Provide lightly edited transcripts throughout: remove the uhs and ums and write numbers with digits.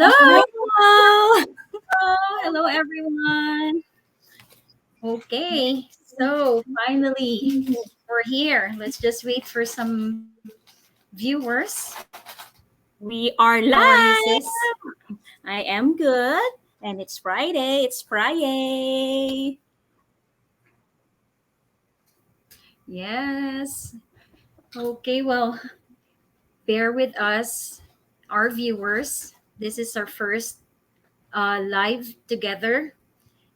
Hi. Hello. Hello, everyone. Okay, so finally we're here. Let's just wait for some viewers. We are How are you, live. sis? I am good. And it's Friday. It's Friday. Yes. Okay, well, bear with us, our viewers. This is our first live together.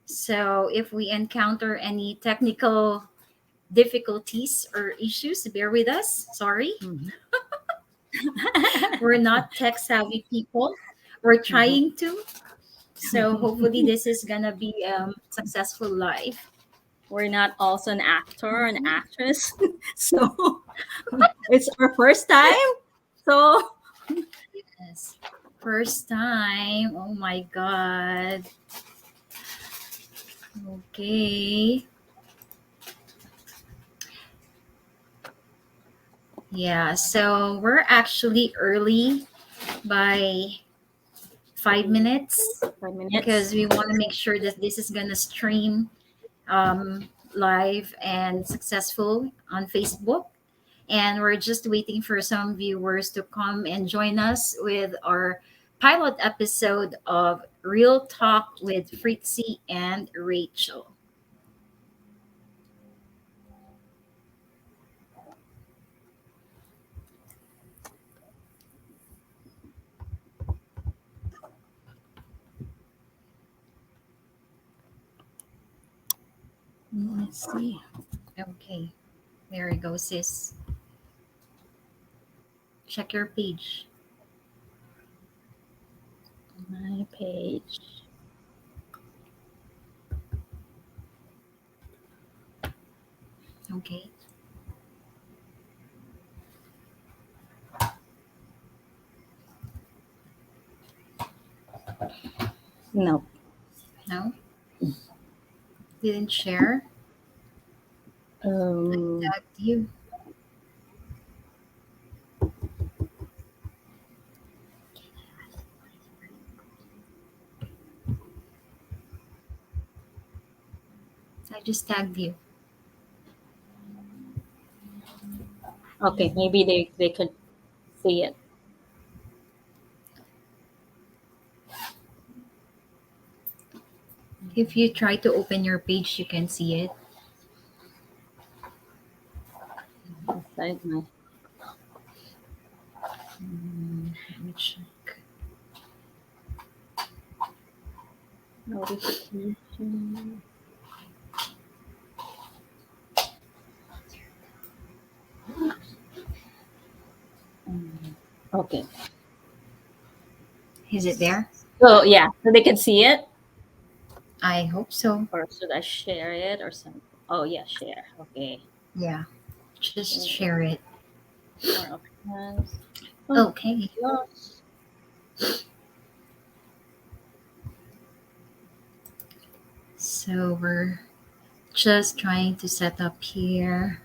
So if we encounter any technical difficulties or issues, bear with us. Sorry. Mhm. We're not tech savvy people. We're Mhm. trying to. So hopefully this is gonna be successful live. We're not also an actor or an actress. So it's our first time. So Yes. First time. Oh my god. Okay. Yeah, so we're actually early by 5 minutes 5 minutes. because we want to make sure that this is gonna stream live and successful on Facebook. And we're just waiting for some viewers to come and join us with our pilot episode of Real Talk with Fritzie and Rachel. Let's see. Okay, there you go, sis. Check your page. My page. Okay. No. No, didn't share. Um Tagged you. I just tagged you. okay, maybe they could see it. If you try to open your page, you can see it. Inside my Let me check. notification. Okay. Is it there? So yeah, so they can see it. I hope so. Or should I share it or something? Oh yeah, share. Okay. Yeah, just Okay. share it. More options. Oh, Okay. yes. So we're just trying to set up here.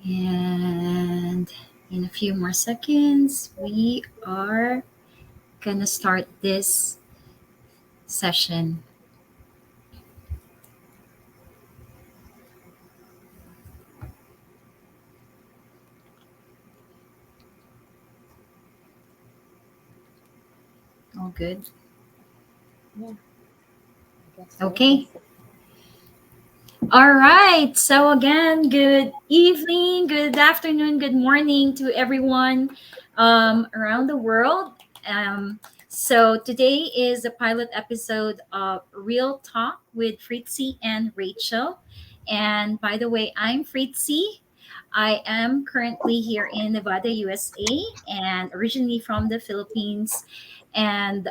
And in a few more seconds, we are gonna start this session. All good. Yeah, I guess so. Okay. All right. So again, good evening, good afternoon, good morning to everyone around the world. Um, so today is a pilot episode of Real Talk with Fritzie and Rachel. And by the way, I'm Fritzie. I am currently here in Nevada, USA, and originally from the Philippines. And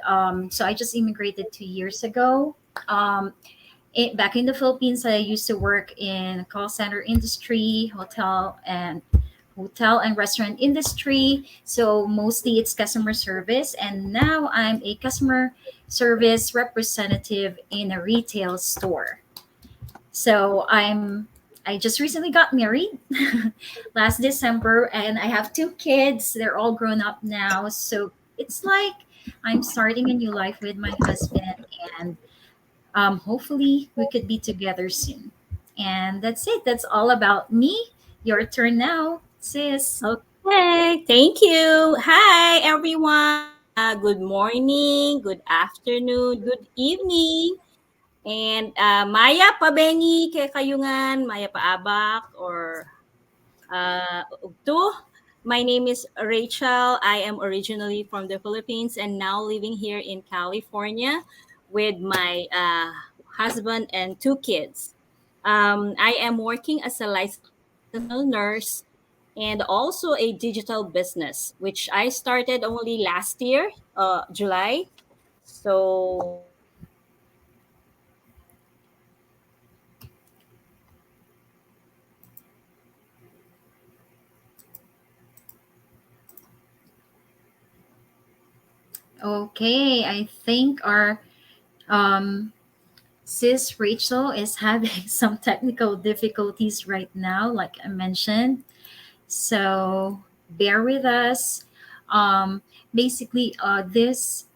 so I just immigrated 2 years ago. Um, Back in the Philippines, I used to work in call center industry, hotel and restaurant industry. So mostly it's customer service, and now I'm a customer service representative in a retail store. So I just recently got married last December, and I have two kids. They're all grown up now, so it's like I'm starting a new life with my husband, and hopefully we could be together soon. And that's it. That's all about me. Your turn now, sis. Okay, thank you. Hi, everyone. Good morning, good afternoon, good evening. And Maya Pabengi kay Kayungan, Maya Paabak, or Ugto. My name is Rachel. I am originally from the Philippines and now living here in California with my husband and two kids. I am working as a licensed vocational nurse and also a digital business, which I started only last year, July. So Okay, I think our um, sis Rachel is having some technical difficulties right now, like I mentioned. So bear with us. Um, Basically, this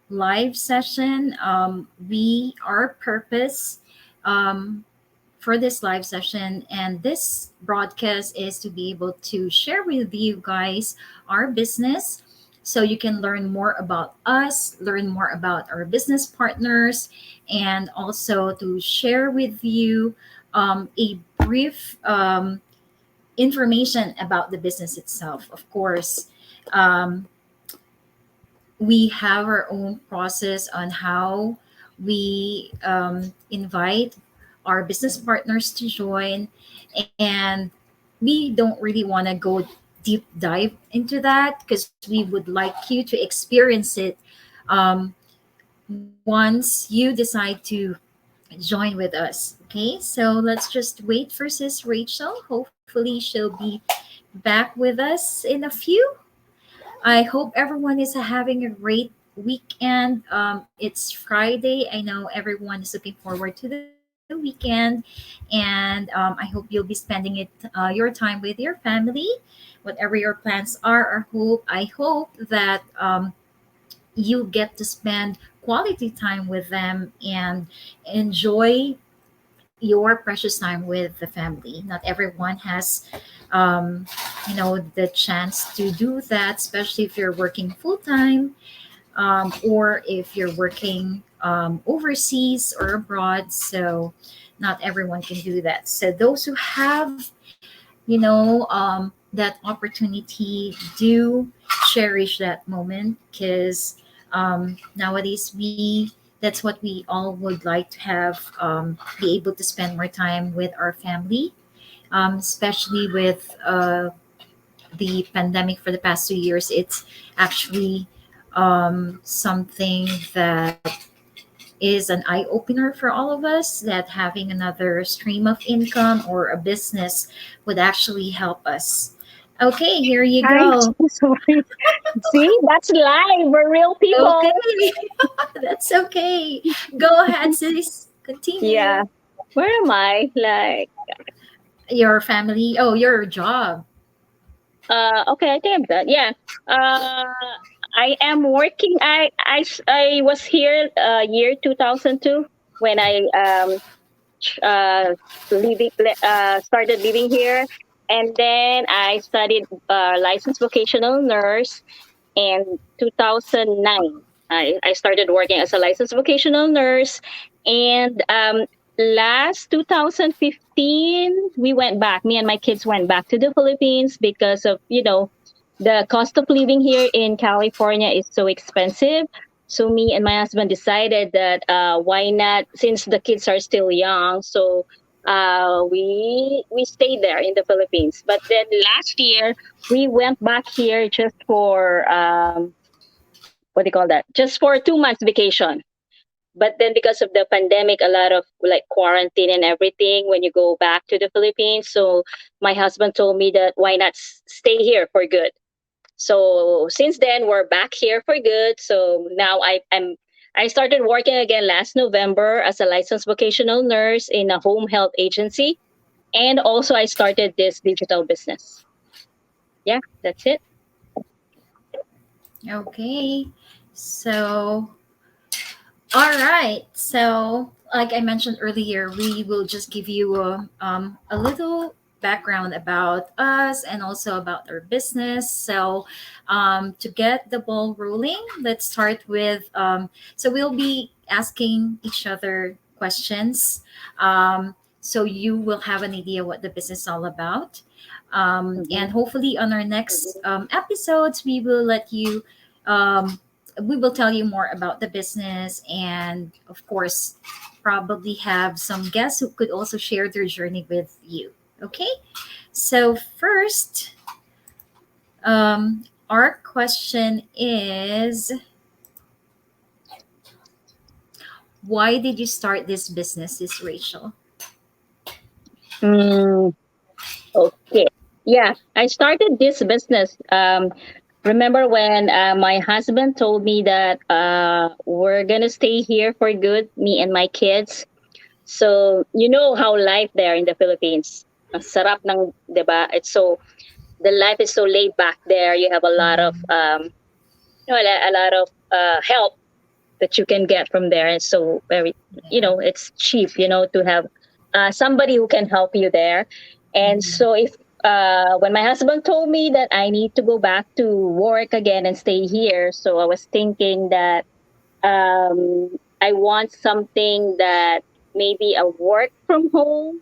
live session, our purpose um, for this live session and this broadcast is to be able to share with you guys our business so you can learn more about us, learn more about our business partners, and also to share with you a brief information about the business itself. Of course, um, we have our own process on how we invite our business partners to join, and we don't really want to go deep dive into that because we would like you to experience it um, once you decide to join with us. Okay, so let's just wait for sis Rachel. Hopefully she'll be back with us in a few. I hope everyone is having a great weekend. It's Friday. I know everyone is looking forward to the weekend, and I hope you'll be spending your time with your family, whatever your plans are. I hope that you get to spend quality time with them and enjoy your precious time with the family. Not everyone has, um, the chance to do that, especially if you're working full time or if you're working overseas or abroad. So, not everyone can do that. So, those who have, that opportunity, do cherish that moment because nowadays that's what we all would like to have, be able to spend more time with our family, especially with the pandemic for the past 2 years. It's actually something that is an eye opener for all of us, that having another stream of income or a business would actually help us. Okay, here you I'm go. so sorry. See, that's live. We're real people. Okay, that's okay. Go ahead, sis. Yeah. Continue. Where am I? Like, Your family. Oh, your job. okay, I think I'm done. Yeah. Uh, I am working. I was here year 2002 when I uh started living here, and then I studied licensed vocational nurse in 2009. I started working as a licensed vocational nurse. And last 2015, we went back. Me and my kids went back to the Philippines because of, the cost of living here in California is so expensive. So me and my husband decided that why not, since the kids are still young. So we stayed there in the Philippines. But then last year we went back here just for what do you call that? Just for 2 months vacation. But then because of the pandemic, a lot of like quarantine and everything when you go back to the Philippines. So my husband told me that why not stay here for good. So since then we're back here for good. So now I started working again last November as a licensed vocational nurse in a home health agency. And also I started this digital business. Yeah, that's it. Okay. So, all right. So, like I mentioned earlier, we will just give you a little background about us and also about our business. So, to get the ball rolling, let's start with so we'll be asking each other questions. So, you will have an idea what the business is all about. And Mhm. hopefully, on our next episodes, um, we will tell you more about the business and of course probably have some guests who could also share their journey with you. Okay, so first, our question is, why did you start this business, is Rachel? Mm, okay. Yeah, I started this business. Remember when my husband told me that we're gonna stay here for good, me and my kids. So you know how life there in the Philippines, ang sarap ng, 'di ba? It's so the life is so laid back there. You have a lot of a lot of help that you can get from there. And so very, Yeah. it's cheap, to have somebody who can help you there. And Mhm. so if when my husband told me that I need to go back to work again and stay here, so I was thinking that I want something that maybe a work from home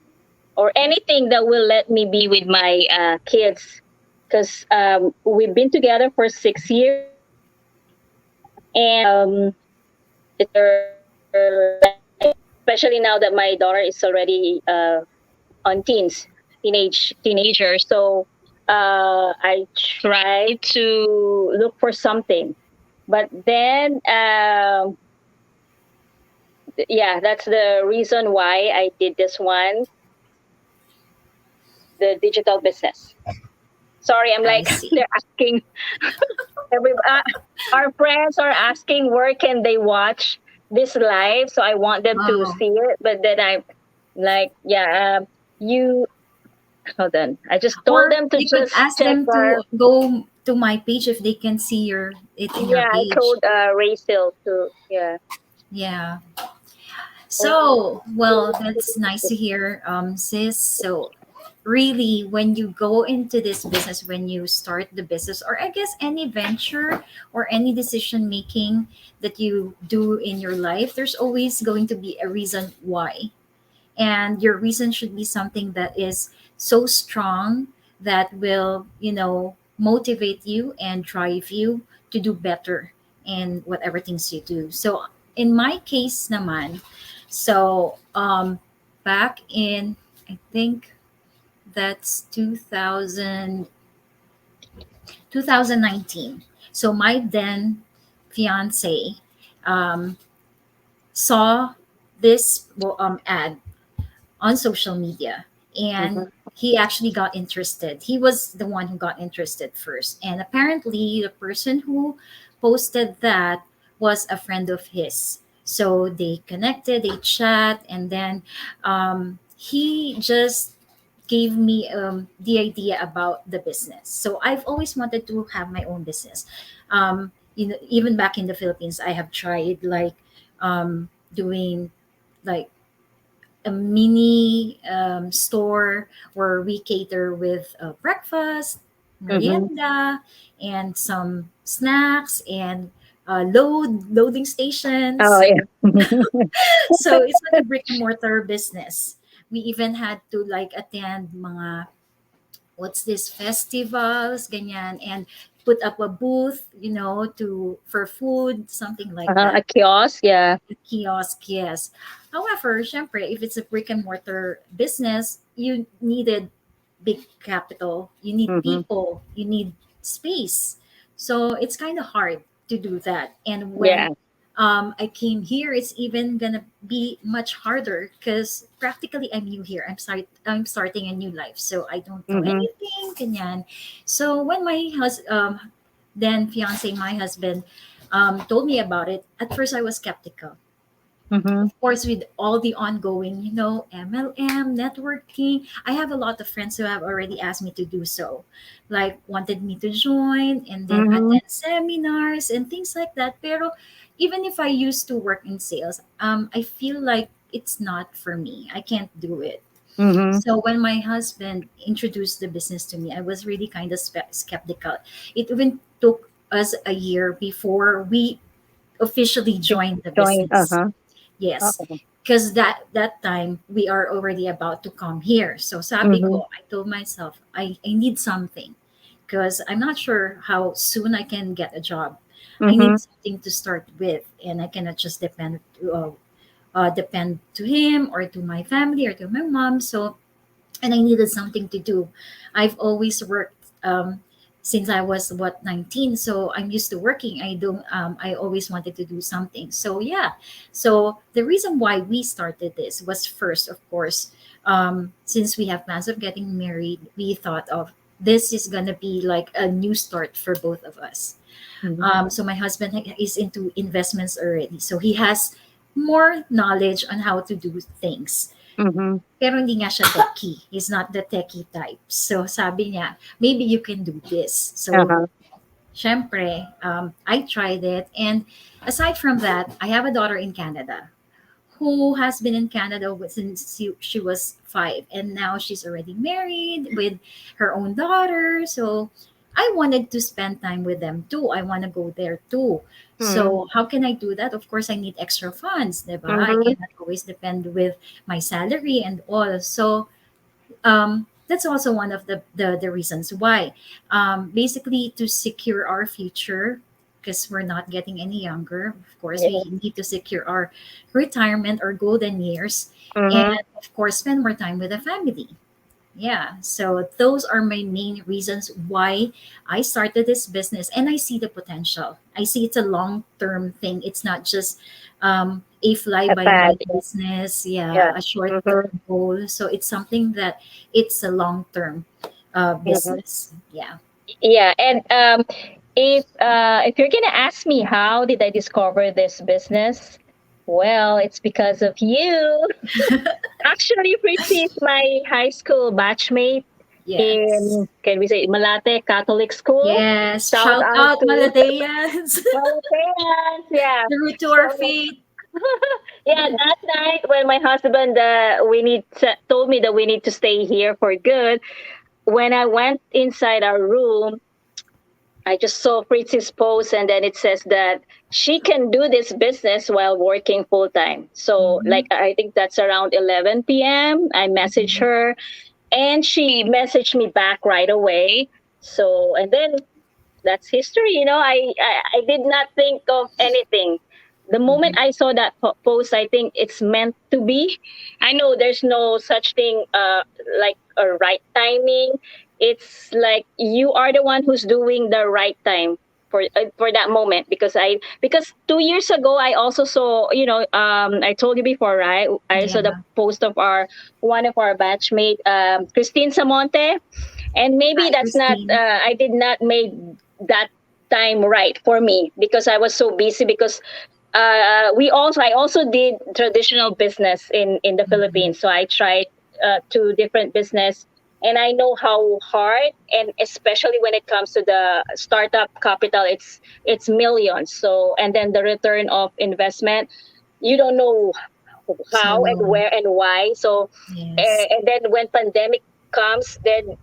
or anything that will let me be with my kids because we've been together for 6 years and it's our life, especially now that my daughter is already on teenager. So I try to look for something, but then yeah, that's the reason why I did this one, the digital business. Sorry, I'm I like see. they're asking every our friends are asking where can they watch this live, so I want them to Oh, see it, but then I'm like, yeah, you hold on. I just told or them to you could just ask check them to our. go to my page if they can see your it in your Yeah, I page. told Rachel to, yeah. Yeah. Oh, So, well, that's nice to hear, sis. So, really, when you go into this business, when you start the business, or I guess any venture or any decision making that you do in your life, there's always going to be a reason why. And your reason should be something that is so strong that will, motivate you and drive you to do better in whatever things you do. So, in my case naman, so back in, I think that's 2019. So my then fiance um, saw this ad on social media, and mhm, he actually got interested. He was the one who got interested first, and apparently the person who posted that was a friend of his. So they connected, they chat, and then he just gave me the idea about the business. So I've always wanted to have my own business. Even back in the Philippines, I have tried like doing like a mini store where we cater with breakfast, mhm. merienda, and some snacks and loading Oh stations. yeah. So it's like a brick and mortar business. We even had to like attend mga what's this festivals ganyan and put up a booth, to for food, something like A that. kiosk, yeah. Kiosk, yes. However, syempre, if it's a brick and mortar business, you needed big capital, you need Mhm. people, you need space. So it's kind of hard to do that. And when Yeah. I came here, it's even gonna be much harder because practically I'm new here. I'm starting a new life, so I don't know Mhm. anything. Ganyan. So when then fiance, my husband, told me about it, at first I was skeptical. Mhm. Of course, with all the ongoing, MLM, networking, I have a lot of friends who have already asked me to do so, like wanted me to join and then Mhm. attend seminars and things like that. Pero even if I used to work in sales, I feel like it's not for me. I can't do it. Mhm. So when my husband introduced the business to me, I was really kind of skeptical. It even took us a year before we officially joined the Join. business. Uh-huh. Yes, Oh. because that time we are already about to come here. So sabi Mhm. ko, I told myself, I need something because I'm not sure how soon I can get a job. I need Mhm. something to start with, and I cannot just depend to him or to my family or to my mom. So and I needed something to do. I've always worked since I was 19, so I'm used to working. I don't. I always wanted to do something. So yeah. So the reason why we started this was first, of course, since we have plans of getting married, we thought of this is gonna be like a new start for both of us. Mhm. So my husband is into investments already, so he has more knowledge on how to do things. Mhm. Pero hindi nga siya techie. He's not the techie type. So sabi niya, maybe you can do this. So Uh-huh. syempre, I tried it. And aside from that, I have a daughter in Canada who has been in Canada since she was 5. And now she's already married with her own daughter. So I wanted to spend time with them too. I want to go there too. Mhm. So how can I do that? Of course, I need extra funds, diba? I Mhm. cannot always depend with my salary and all. So that's also one of the reasons why. Basically, to secure our future, because we're not getting any younger. Of course, Yeah. we need to secure our retirement or golden years, and Mhm. of course, spend more time with the family. Yeah, so those are my main reasons why I started this business, and I see the potential. I see it's a long term thing. It's not just a fly A by pad. night business, yeah, Yeah. a short Mhm. term goal. So it's something that it's a long term Mhm. business. Yeah. Yeah, and if you're gonna ask me how did I discover this business, well, it's because of you. Actually, Fritzie is my high school batchmate Yes. in, can we say, Malate Catholic School. Yes. Shout Shout out out to Maladeans. Malateans. Yeah. The root to our So faith. yeah, that night when my husband told me that we need to stay here for good, when I went inside our room, I just saw Fritz's post, and then it says that she can do this business while working full time. So, like, Mhm. I think that's around 11 p.m. I messaged Mhm. her, and she messaged me back right away. So, and then that's history. I did not think of anything. The moment Mhm. I saw that post, I think it's meant to be. I know there's no such thing like a right timing. It's like you are the one who's doing the right time for that moment, because 2 years ago I also saw, I told you before, right? I saw the Yeah. post of our one of our batchmate, Christine Samonte, and maybe Hi, that's not Christine. I did not make that time right for me because I was so busy, because I also did traditional business in the Mhm. Philippines, so I tried two different business, and I know how hard, and especially when it comes to the startup capital, it's millions. So, and then the return of investment, you don't know So how and long. where and why. So, Yes. and then when pandemic comes, then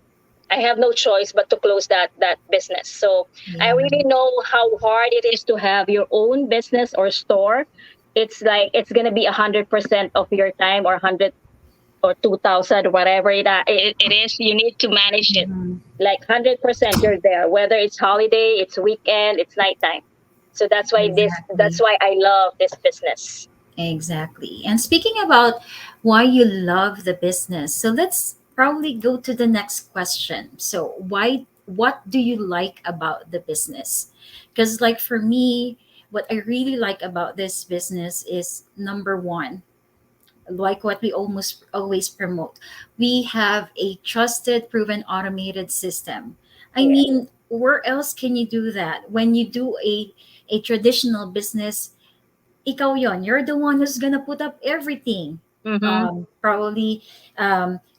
I have no choice but to close that business. So I Yeah. really know how hard it is to have your own business or store. It's like it's gonna be 100% of your time, or 100 or 2,000, whatever it is. You need to manage it Mhm. like 100%. You're there, whether it's holiday, it's weekend, it's nighttime. So that's Exactly. why I love this business. Exactly. And speaking about why you love the business, so let's probably go to the next question. So, what do you like about the business? Because, like, for me, what I really like about this business is number one, like what we almost always promote. We have a trusted, proven, automated system. I Yeah. mean, where else can you do that? When you do a traditional business, ikaw yon. You're the one who's gonna put up everything. Mhm. Probably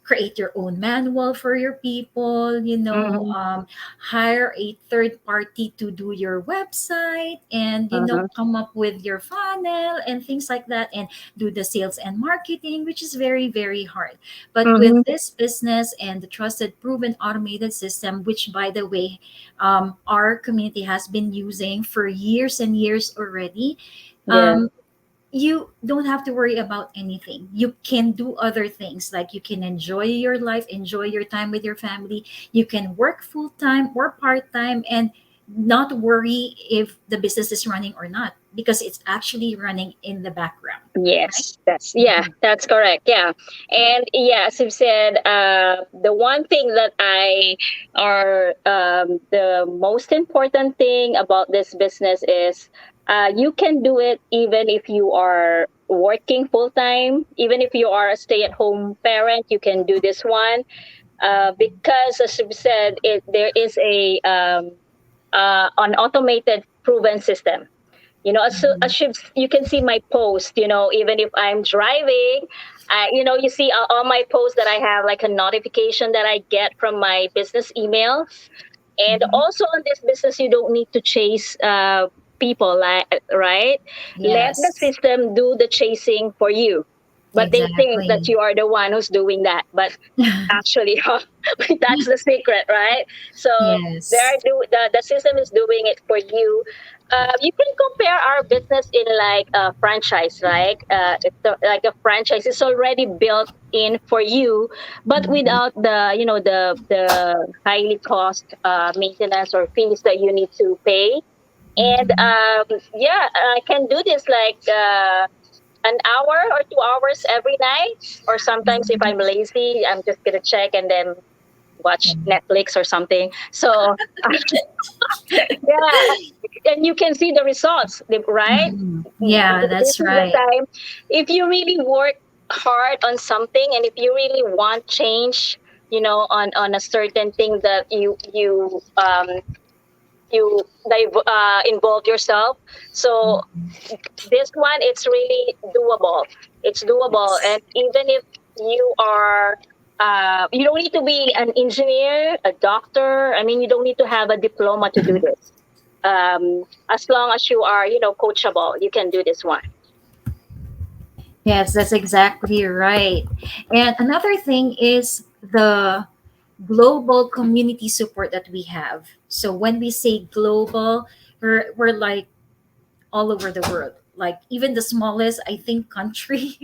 create your own manual for your people, Mhm. hire a third party to do your website and, Mhm. come up with your funnel and things like that and do the sales and marketing, which is very, very hard. But with Mhm. this business and the trusted, proven automated system, which by the way, our community has been using for years and years already, Yes. um, you don't have to worry about anything. You can do other things, like you can enjoy your life, enjoy your time with your family. You can work full time or part time and not worry if the business is running or not, because it's actually running in the background, right? Yes, that's correct. Yeah, and yeah, as you said, the one thing that I are the most important thing about this business is you can do it even if you are working full time, even if you are a stay at home parent. You can do this one because, as you said, there is a an automated proven system. Mhm. As you can see my post, even if I'm driving, you see all my posts that I have, like a notification that I get from my business email. And Mhm. also on this business, you don't need to chase people, like, right? Let the Yes, system do the chasing for you. But they think that exactly. you are the one who's doing that. But actually, that's the secret, right? So Yes. the system is doing it for you. You can compare our business in like a franchise, right? Like a franchise is already built in for you, but Mhm. without the highly cost maintenance or fees that you need to pay. And Mhm. yeah, I can do this like an hour or 2 hours every night. Or sometimes if I'm lazy, I'm just gonna check and then watch Mhm. Netflix or something. So yeah, and you can see the results, right? Mhm. Yeah, This that's is the right. time. If you really work hard on something, and if you really want change, on a certain thing that involve yourself. So Mhm. this one, it's really doable. It's doable. Yes. And even if you don't need to be an engineer, a doctor. I mean, you don't need to have a diploma to do this. As long as you are, coachable, you can do this one. Yes, that's exactly right. And another thing is the global community support that we have. So when we say global, we're like all over the world. Like even the smallest, I think, country,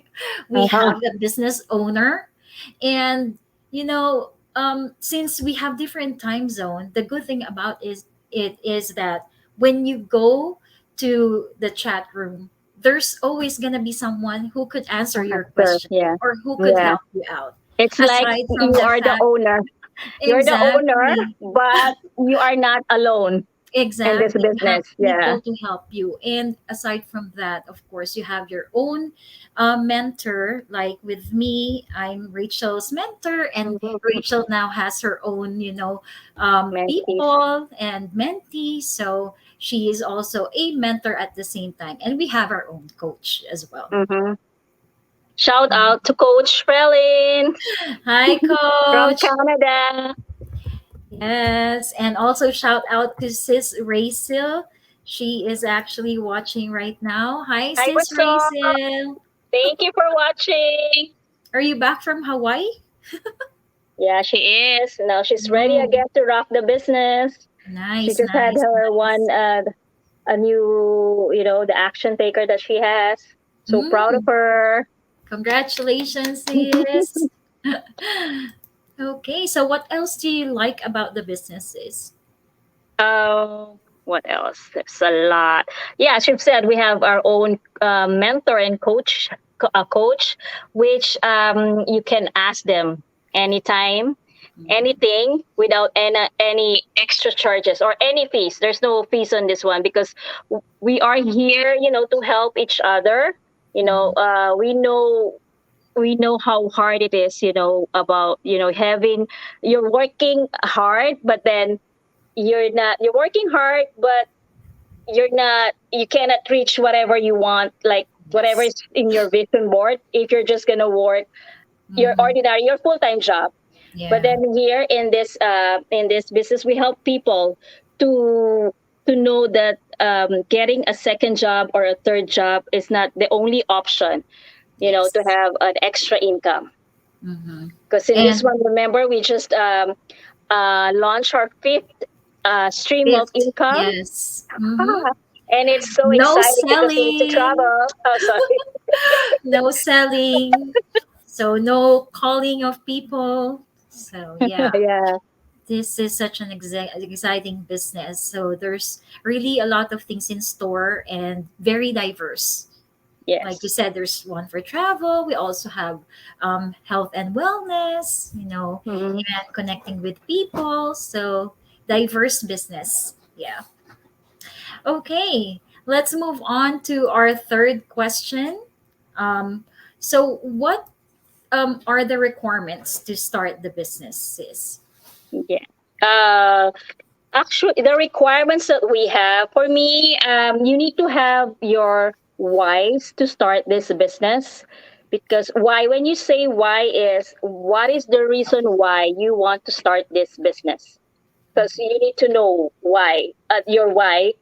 we Uh-huh. have a business owner. And since we have different time zone, the good thing about is that when you go to the chat room, there's always gonna be someone who could answer your Sure. question Yeah. or who could Yeah. help you out. It's like Aside from you the are the fact, owner. You're the owner, exactly. but you are not alone in this Exactly. You have business. Yeah. people to help you. And aside from that, of course, you have your own mentor. Like with me, I'm Rachel's mentor, and Mhm. Rachel now has her own, Mentees. people and mentee. So she is also a mentor at the same time. And we have our own coach as well. Hmm. Shout out to Coach Frelin Hi, from coach. Canada. Yes, and also shout out to Sis Racel. She is actually watching right now. Hi, Hi, Sis Rachel. Racel. Thank you for watching. Are you back from Hawaii? Yeah, she is. Now she's ready Oh, again to rock the business. She nice, just had nice, her nice. one, a new, the action taker that she has. So proud of Mm, her. congratulations, sis. Okay, so what else do you like about the businesses? What else? There's a lot. Yeah, as you've said, we have our own mentor and coach, which you can ask them anytime, anything without any extra charges or any fees. There's no fees on this one because we are here, to help each other. Mhm. We know how hard it is, about having you're working hard, but then you're not you're working hard, but you cannot reach whatever you want, like whatever Yes. is in your vision board, if you're just gonna work Mm-hmm. your full-time job. But Yeah. then here in this business, we help people to know that getting a second job or a third job is not the only option, to Yes. have an extra income. Mm-hmm. Because in this And one, remember, we just launched our fifth stream of fifth, income. yes. Mm-hmm. And it's so No exciting because we need to selling. travel. Oh, sorry. No selling. So no calling of people. So yeah, Yeah. this is such an exciting business. So there's really a lot of things in store and very diverse. Like you Yes. said, there's one for travel. We also have health and wellness, Mhm. and connecting with people. So diverse business. Yeah. Okay. Let's move on to our third question. Um, so, what are the requirements to start the business, sis? Yeah. Uh, Actually, the requirements that we have for me, you need to have your whys to start this business. Because why, when you say why, is what is the reason why you want to start this business? Because you need to know why, your why.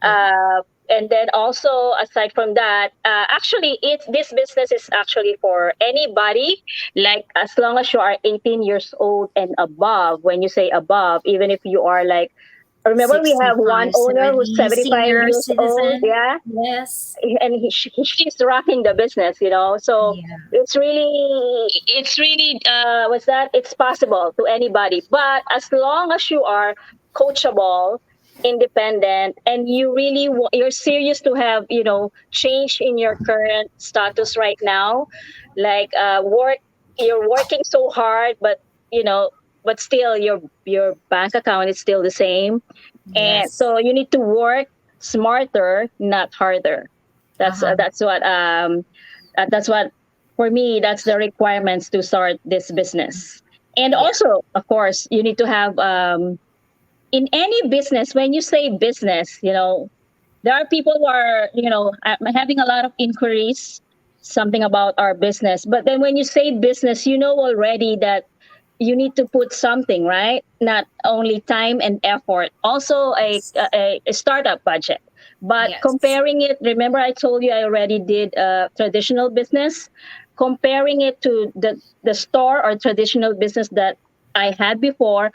Yeah. And then also, aside from that, actually, it's this business is actually for anybody, like as long as you are 18 years old and above. When you say above, even if you are like, remember, we have one 65, owner who's 70, 75 senior years old. citizen. Yeah. Yes. And she's rocking the business, so Yeah. it's really what's that, it's possible to anybody, but as long as you are coachable, independent, and you're serious to have, change in your current status right now, like you're working so hard, but you know still your bank account is still the same, and Yes. so you need to work smarter, not harder. That's Uh-huh. that's what, for me, that's the requirements to start this business. And Yeah. also, of course, you need to have, in any business, when you say business, there are people who are, having a lot of inquiries, something about our business. But then when you say business, you know already that you need to put something, right? Not only time and effort, also Yes. a startup budget. But Yes. comparing it, remember I told you I already did a traditional business. Comparing it to the store or traditional business that I had before,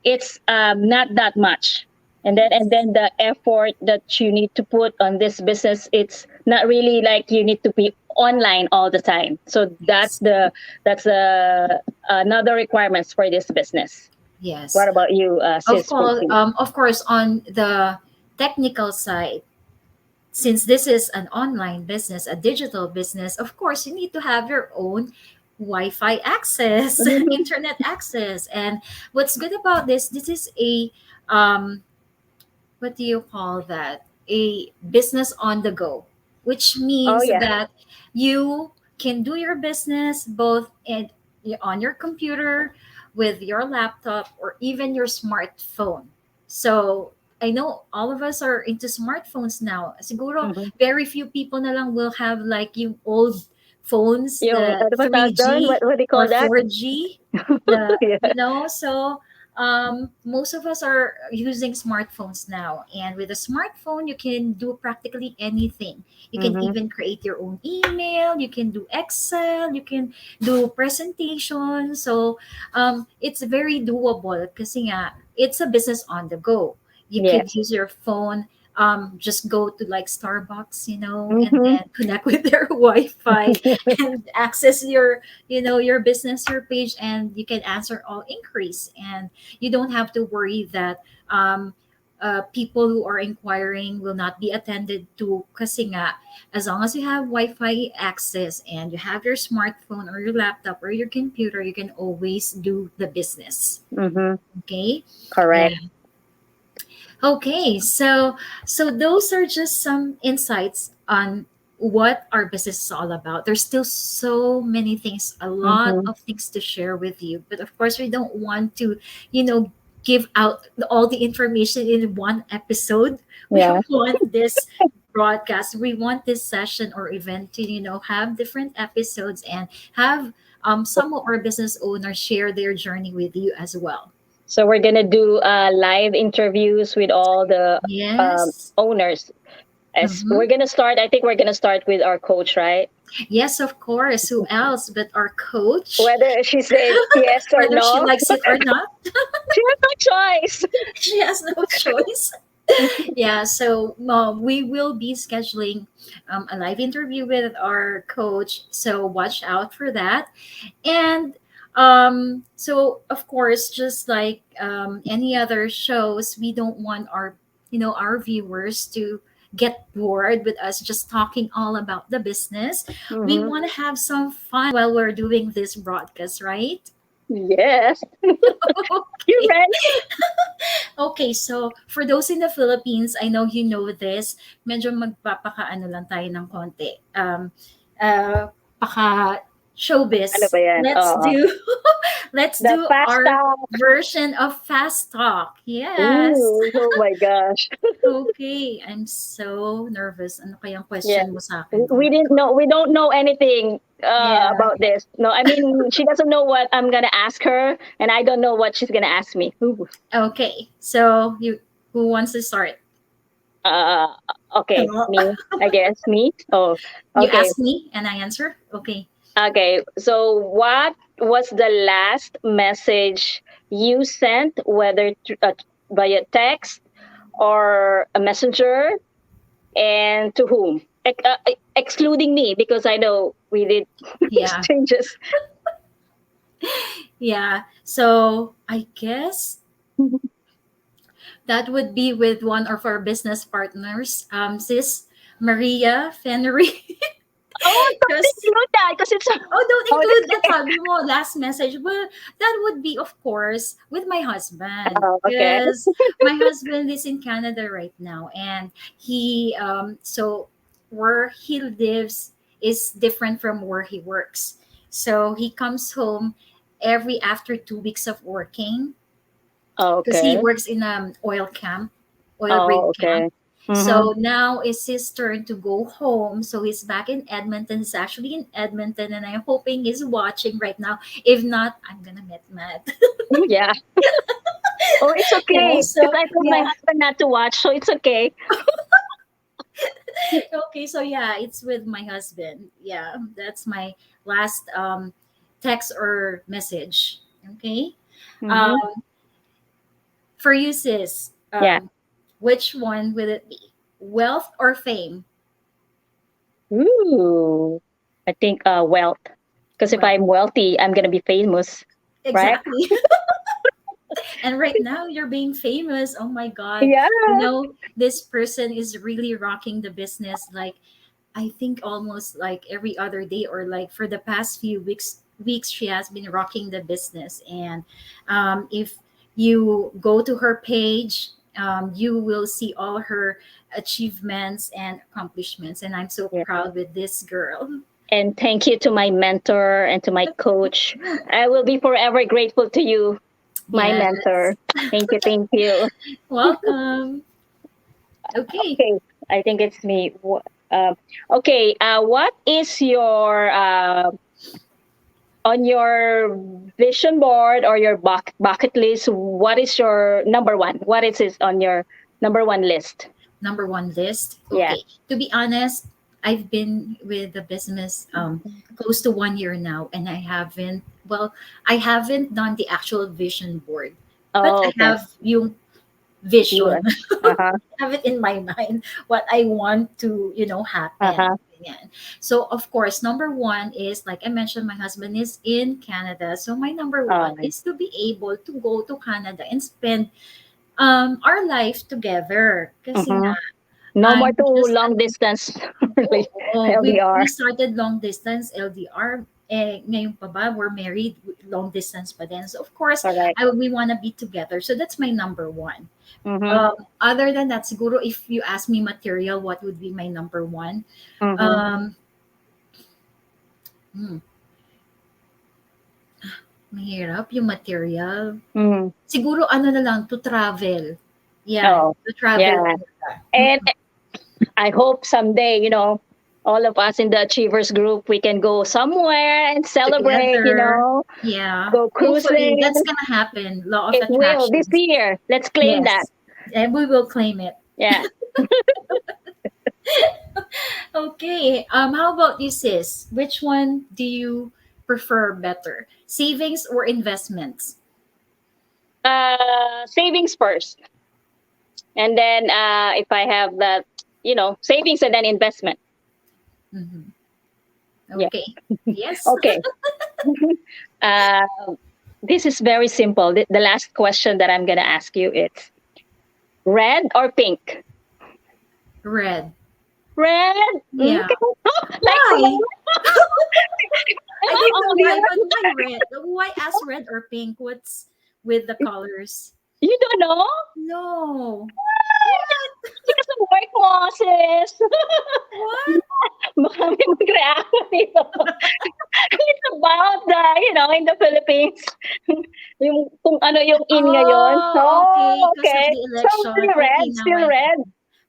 it's not that much. And then the effort that you need to put on this business, it's not really like you need to be online all the time. So Yes. that's another requirements for this business. What Yes. about you, sis Fritzie? Of course, on the technical side, since this is an online business, a digital business, of course, you need to have your own Wi-Fi access, Mhm. internet access. And what's good about this is a um, what do you call that? A business on the go, which Oh means yeah. that you can do your business both on your computer, with your laptop, or even your smartphone. So I know all of us are into smartphones now. Siguro, Mhm. very few people na lang will have like yung old phones, Yung the ano ba tawag doon? three What do you or call that? 4G. The Yeah. so most of us are using smartphones now, and with a smartphone you can do practically anything. You can Mhm. even create your own email, you can do Excel, you can do presentation. So it's very doable kasi nga it's a business on the go. You could Yes. use your phone, just go to like Starbucks, and Mhm. then connect with their Wi-Fi and access your business, your page, and you can answer all inquiries, and you don't have to worry that people who are inquiring will not be attended to kasi nga, as long as you have Wi-Fi access and you have your smartphone or your laptop or your computer, you can always do the business. Mhm. Okay. Correct. Yeah. Okay, so those are just some insights on what our business is all about. There's still so many things, a lot Mhm. of things to share with you, but of course we don't want to, you know, give out all the information in one episode. We Yeah. want this broadcast, we want this session or event to, have different episodes and have some of our business owners share their journey with you as well. So we're gonna do live interviews with all the Yes. owners. As Mm-hmm. we're gonna start, I think we're gonna start with our coach, right? Yes, of course. Who else but our coach? Whether she said yes or Whether she no, likes it or not, she has no choice. she has no choice. Yeah, so we will be scheduling a live interview with our coach. So watch out for that. And so, of course, just like any other shows, we don't want our viewers to get bored with us just talking all about the business. We Hmm. want to have some fun while we're doing this broadcast, right? Yes, you're Okay. right. Okay, so for those in the Philippines, I know you know this. Medyo magpapakaano lang tayo ng konti. Paka Ano showbiz. ba yan? Let's Oo. do let's The do fast our talk. version of fast talk. Yes. Ooh, oh my gosh. Okay, I'm so nervous. Ano kayang Yeah. question mo sa We akin? Oh we my didn't God. know. We don't know anything Yeah. about this. No, I mean she doesn't know what I'm gonna ask her, and I don't know what she's gonna ask me. Ooh. Okay. So who wants to start? Uh, okay, me. I guess me. Oh, You okay. ask me and I answer. Okay. Okay. So, what was the last message you sent, whether via text or a messenger, and to whom? Excluding me, because I know we did Yeah. exchanges. Yeah. So I guess that would be with one of our business partners, sis Maria Fennery. Oh, don't Because include that because it's. oh, don't Oh, include that's that okay. sabi mo last message. Well, that would be of course with my husband Oh, okay. because my husband is in Canada right now, and he so where he lives is different from where he works. So he comes home every after 2 weeks of working because he Okay. works in oil camp, oil rig Oh, camp. okay. Mm-hmm. So now it's his turn to go home. So he's back in Edmonton. He's actually in Edmonton, and I'm hoping he's watching right now. If not, I'm gonna get mad. Yeah. Oh, it's Yeah. okay because So I told my yeah. husband not to watch, so it's okay. Okay. So yeah, it's with my husband. Yeah, that's my last text or message. Okay. Mm-hmm. Um, for you, sis. Yeah. Which one will it be? Wealth or fame? Ooh. I think wealth. Because if Well, I'm wealthy, I'm gonna be famous, right? exactly. And right now you're being famous. Oh my God. Yeah. This person is really rocking the business. Like, I think almost like every other day or like for the past few weeks she has been rocking the business. And if you go to her page, you will see all her achievements and accomplishments. And I'm so Yeah. proud with this girl. And thank you to my mentor and to my coach. I will be forever grateful to you, my Yes. mentor. Thank you. Thank you. Welcome. Okay. Okay. I think it's me. Okay. What is your on your vision board or your bucket list? What is your number one? What is it on your number one list? Number one list. Yeah. Okay. To be honest, I've been with the business close to 1 year now, and I haven't done the actual vision board, but Oh, I okay. have yung You vision. are. Uh huh. Have it in my mind what I want to Uh happen. huh. Ganyan. So of course, number one is like I mentioned, my husband is in Canada. So my number one Oh, is to be able to go to Canada and spend our life together. Kasi mhm. nga, No more I'm to just long distance, really. oo, we LDR. started long distance LDR. Ngayon pa ba, we're married, long distance pa din. So of course, Correct. we want to be together. So that's my number one. Mm-hmm. Other than that, siguro if you ask me material, what would be my number one? Mm-hmm. Um, hmm, Mahirap yung material. Mm. Siguro ano na lang, to travel. Yeah, Oh, to travel yeah. talaga. And I hope someday, all of us in the Achievers group, we can go somewhere and celebrate, Together. Yeah. go Hopefully, cruising. that's gonna happen. Law of It will this attractions. year. Let's claim that. Yes. And we will claim it. Yeah. Okay. How about you, sis? Which one do you prefer better? Savings or investments? Savings first. And then if I have that, savings and then investment. Mm-hmm. Yeah. Okay. Yes. Okay. uh, this is very simple. The last question that I'm going to ask you is red or pink? Red. Red? Yeah. Okay. Like Why? am I I don't know why, obvious? but why red? Why ask red or pink? What's with the colors? You don't know? No. What? Because of work mo, sis. What? Baka may mag-react dito. It's about the, in the Philippines, yung kung ano yung in ngayon. Oh, okay. Oh, Because of okay. the So election. still Okay, red, now still I red,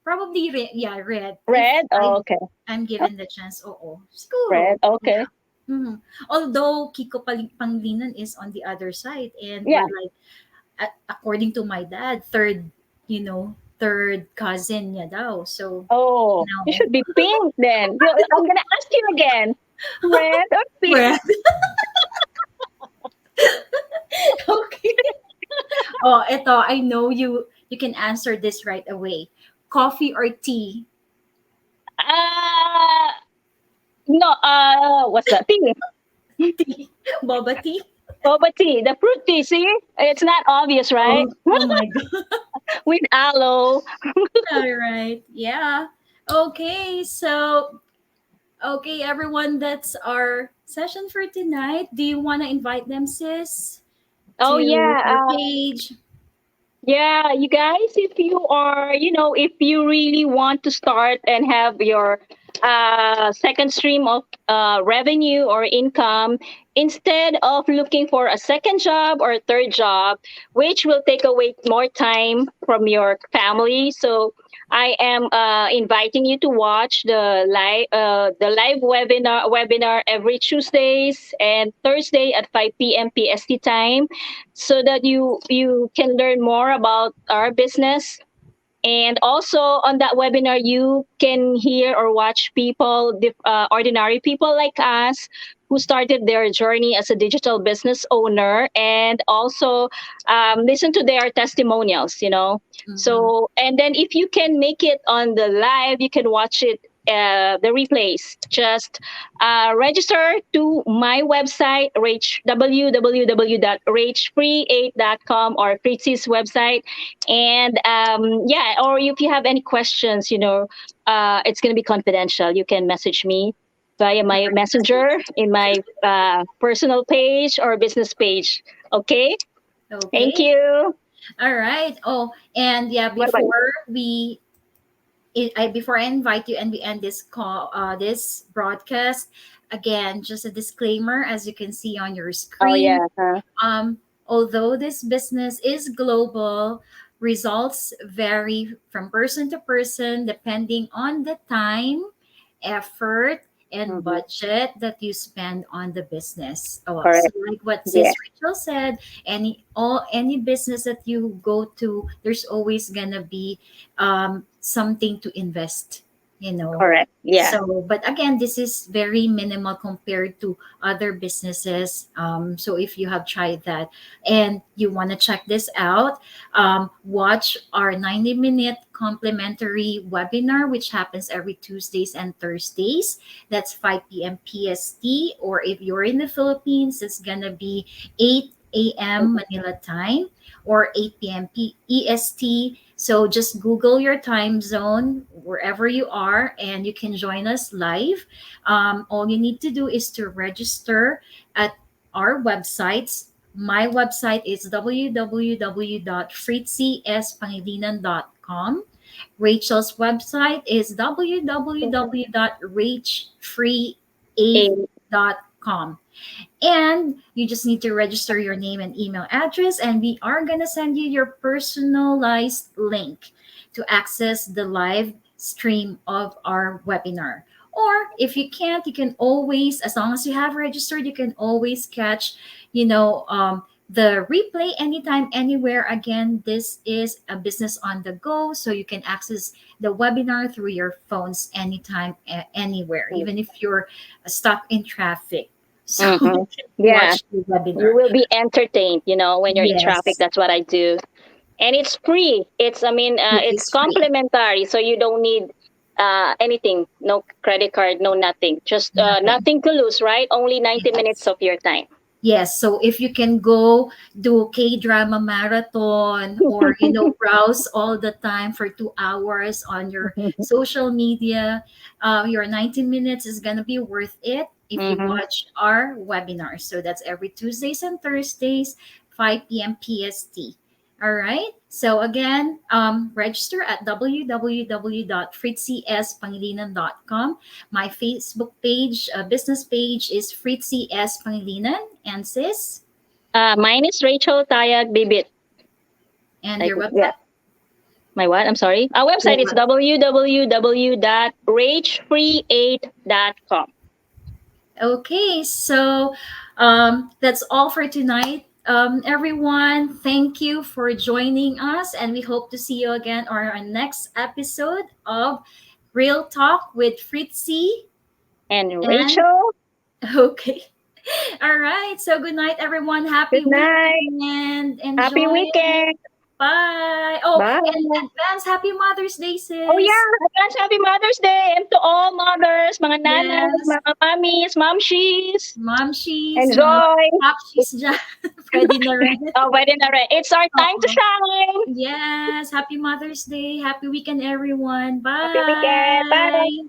probably red. Yeah, red. If red. Oh, okay, I'm given the chance, oo. Siguro. red. Okay, Mhm. Although Kiko Pangilinan is on the other side, and yeah. we're like, according to my dad, third cousin niya daw. So, Oh, you no. should be pink then. I'm gonna ask you again, red or pink? Red. Okay. Oh, eto, I know you can answer this right away. Coffee or tea? Uh no. What's that? Tea. Tea. Boba tea? Boba tea. The fruit tea. See, it's not obvious, right? Oh my god. With aloe. All right. Yeah. Okay. So, okay, everyone, that's our session for tonight. Do you want to invite them, sis, Oh to yeah. your page? Yeah, you guys, if you are, if you really want to start and have your second stream of revenue or income, instead of looking for a second job or a third job, which will take away more time from your family. So I am inviting you to watch the live webinar every Tuesdays and Thursday at 5 p.m. PST time, so that you can learn more about our business. And also on that webinar, you can hear or watch people, ordinary people like us, who started their journey as a digital business owner, and also listen to their testimonials. Mm-hmm. So, and then if you can make it on the live, you can watch it. The replays, just register to my website, www.rachefree8.com, or Fritzie's website. And yeah, or if you have any questions, it's going to be confidential. You can message me via my messenger in my personal page or business page. Okay. Thank Okay. you. All right. Oh, and yeah, What about you? before I invite you and we end this call, this broadcast, again, just a disclaimer, as you can see on your Oh screen. yeah. Although this business is global, results vary from person to person depending on the time, effort, and Mhm. budget that you spend on the business. Oh, so Correct. like what Yeah. Sis Rachel said, any business that you go to, there's always gonna be something to invest. Correct. Yeah. So, but again, this is very minimal compared to other businesses. So if you have tried that and you want to check this out, watch our 90-minute complimentary webinar, which happens every Tuesdays and Thursdays. That's 5 p.m. PST, or if you're in the Philippines, it's gonna be 8 a.m. Mhm. Manila time or 8 p.m. EST. So just Google your time zone wherever you are, and you can join us live. All you need to do is to register at our websites. My website is www.fritziespangilinan.com. Rachel's website is Okay. www.rachfree8.com. gmail.com. And you just need to register your name and email address, and we are going to send you your personalized link to access the live stream of our webinar. Or if you can't, you can always, as long as you have registered, you can always catch, the replay anytime, anywhere. Again, this is a business on the go, so you can access the webinar through your phones anytime, anywhere, even if you're stuck in traffic. So Mm-hmm. you can Yeah, watch the you webinar. will be entertained, when you're in traffic. Yes, That's what I do. And it's free. it It's is free. complimentary, so you don't need anything. No credit card, no nothing. Just Nothing. nothing to lose, right? Only 90 minutes Yes. of your time. Yes, so if you can go do K-drama marathon, or browse all the time for 2 hours on your social media, your 90 minutes is gonna be worth it if you Mm-hmm. watch our webinars. So that's every Tuesdays and Thursdays, 5 p.m. PST. All right. So again, register at www.fritziespangilinan.com. My Facebook page, business page, is Fritzie S. Pangilinan. And sis, Mine is Rachel Tayag Bibit. and Like, your yeah. website? My what? I'm sorry. Our Your website is website. www.ragefree8.com. Okay, so that's all for tonight. Everyone, thank you for joining us, and we hope to see you again on our next episode of Real Talk with Fritzy. And And Rachel, okay, all right. So good night, everyone. good Happy night. weekend. Happy Enjoy it. weekend. Bye. Oh, Bye. and advance happy Mother's Day, Oh sis. yeah, advance happy Mother's Day and to all mothers, mga nanas, Yes. mga mommies, momshies. Mom, she's mga Enjoy. pop, she's dyan. Pwede na rin. Oh, pwede na rin. It's our time to Oo. shine. Yes. Happy Mother's Day. Happy weekend, everyone. Happy weekend. Bye. Bye.